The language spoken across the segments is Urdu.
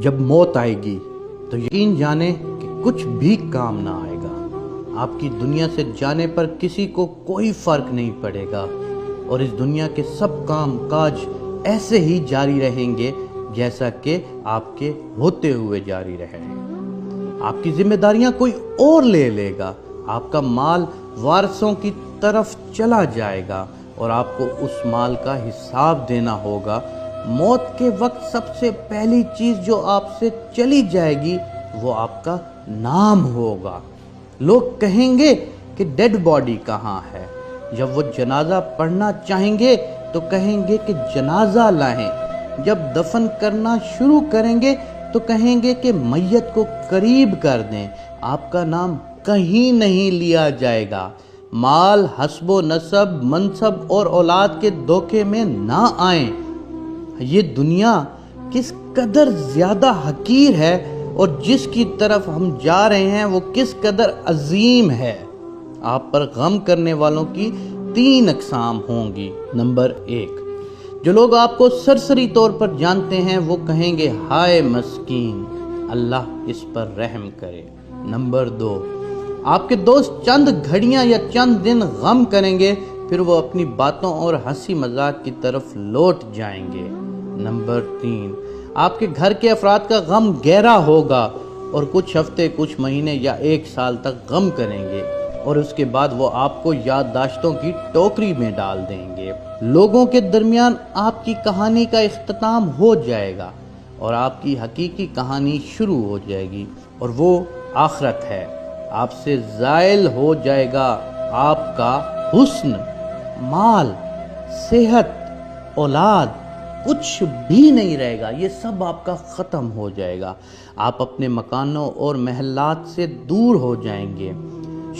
جب موت آئے گی تو یقین جانیں کہ کچھ بھی کام نہ آئے گا۔ آپ کی دنیا سے جانے پر کسی کو کوئی فرق نہیں پڑے گا اور اس دنیا کے سب کام کاج ایسے ہی جاری رہیں گے جیسا کہ آپ کے ہوتے ہوئے جاری رہے۔ آپ کی ذمہ داریاں کوئی اور لے لے گا، آپ کا مال وارثوں کی طرف چلا جائے گا اور آپ کو اس مال کا حساب دینا ہوگا۔ موت کے وقت سب سے پہلی چیز جو آپ سے چلی جائے گی وہ آپ کا نام ہوگا۔ لوگ کہیں گے کہ ڈیڈ باڈی کہاں ہے؟ جب وہ جنازہ پڑھنا چاہیں گے تو کہیں گے کہ جنازہ لائیں۔ جب دفن کرنا شروع کریں گے تو کہیں گے کہ میت کو قریب کر دیں۔ آپ کا نام کہیں نہیں لیا جائے گا۔ مال، حسب و نسب، منصب اور اولاد کے دھوکے میں نہ آئیں۔ یہ دنیا کس قدر زیادہ حقیر ہے اور جس کی طرف ہم جا رہے ہیں وہ کس قدر عظیم ہے۔ آپ پر غم کرنے والوں کی 3 اقسام ہوں گی۔ نمبر 1، جو لوگ آپ کو سرسری طور پر جانتے ہیں وہ کہیں گے ہائے مسکین، اللہ اس پر رحم کرے۔ نمبر 2، آپ کے دوست چند گھڑیاں یا چند دن غم کریں گے، پھر وہ اپنی باتوں اور ہنسی مذاق کی طرف لوٹ جائیں گے۔ نمبر 3، آپ کے گھر کے افراد کا غم گہرا ہوگا اور کچھ ہفتے، کچھ مہینے یا 1 سال تک غم کریں گے اور اس کے بعد وہ آپ کو یادداشتوں کی ٹوکری میں ڈال دیں گے۔ لوگوں کے درمیان آپ کی کہانی کا اختتام ہو جائے گا اور آپ کی حقیقی کہانی شروع ہو جائے گی اور وہ آخرت ہے۔ آپ سے زائل ہو جائے گا آپ کا حسن، مال، صحت، اولاد، کچھ بھی نہیں رہے گا۔ یہ سب آپ کا ختم ہو جائے گا۔ آپ اپنے مکانوں اور محلات سے دور ہو جائیں گے۔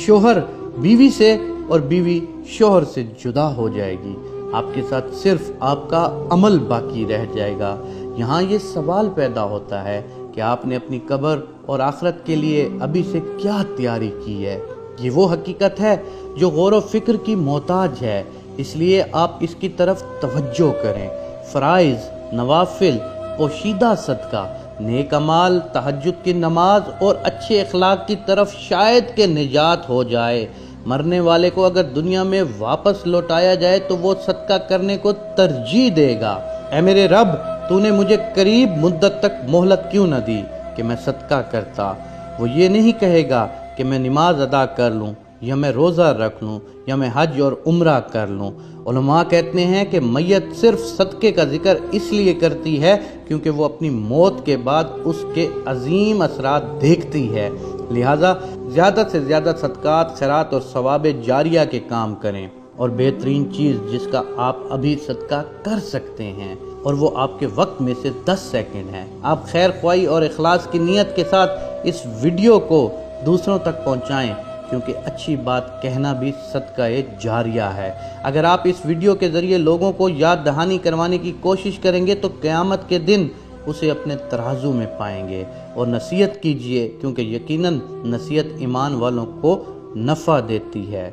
شوہر بیوی سے اور بیوی شوہر سے جدا ہو جائے گی۔ آپ کے ساتھ صرف آپ کا عمل باقی رہ جائے گا۔ یہاں یہ سوال پیدا ہوتا ہے کہ آپ نے اپنی قبر اور آخرت کے لیے ابھی سے کیا تیاری کی ہے؟ یہ وہ حقیقت ہے جو غور و فکر کی محتاج ہے، اس لیے آپ اس کی طرف توجہ کریں۔ فرائض، نوافل، پوشیدہ صدقہ، نیک اعمال، تہجد کی نماز اور اچھے اخلاق کی طرف شاید کہ نجات ہو جائے۔ مرنے والے کو اگر دنیا میں واپس لوٹایا جائے تو وہ صدقہ کرنے کو ترجیح دے گا۔ اے میرے رب، تو نے مجھے قریب مدت تک مہلت کیوں نہ دی کہ میں صدقہ کرتا؟ وہ یہ نہیں کہے گا کہ میں نماز ادا کر لوں یا میں روزہ رکھ لوں یا میں حج اور عمرہ کر لوں۔ علماء کہتے ہیں کہ میت صرف صدقے کا ذکر اس لیے کرتی ہے کیونکہ وہ اپنی موت کے بعد اس کے عظیم اثرات دیکھتی ہے، لہٰذا زیادہ سے زیادہ صدقات، خیرات اور ثواب جاریہ کے کام کریں۔ اور بہترین چیز جس کا آپ ابھی صدقہ کر سکتے ہیں اور وہ آپ کے وقت میں سے 10 سیکنڈ ہے، آپ خیر خواہی اور اخلاص کی نیت کے ساتھ اس ویڈیو کو دوسروں تک پہنچائیں، کیونکہ اچھی بات کہنا بھی صدقہ جاریہ ہے۔ اگر آپ اس ویڈیو کے ذریعے لوگوں کو یاد دہانی کروانے کی کوشش کریں گے تو قیامت کے دن اسے اپنے ترازو میں پائیں گے۔ اور نصیحت کیجئے، کیونکہ یقیناً نصیحت ایمان والوں کو نفع دیتی ہے۔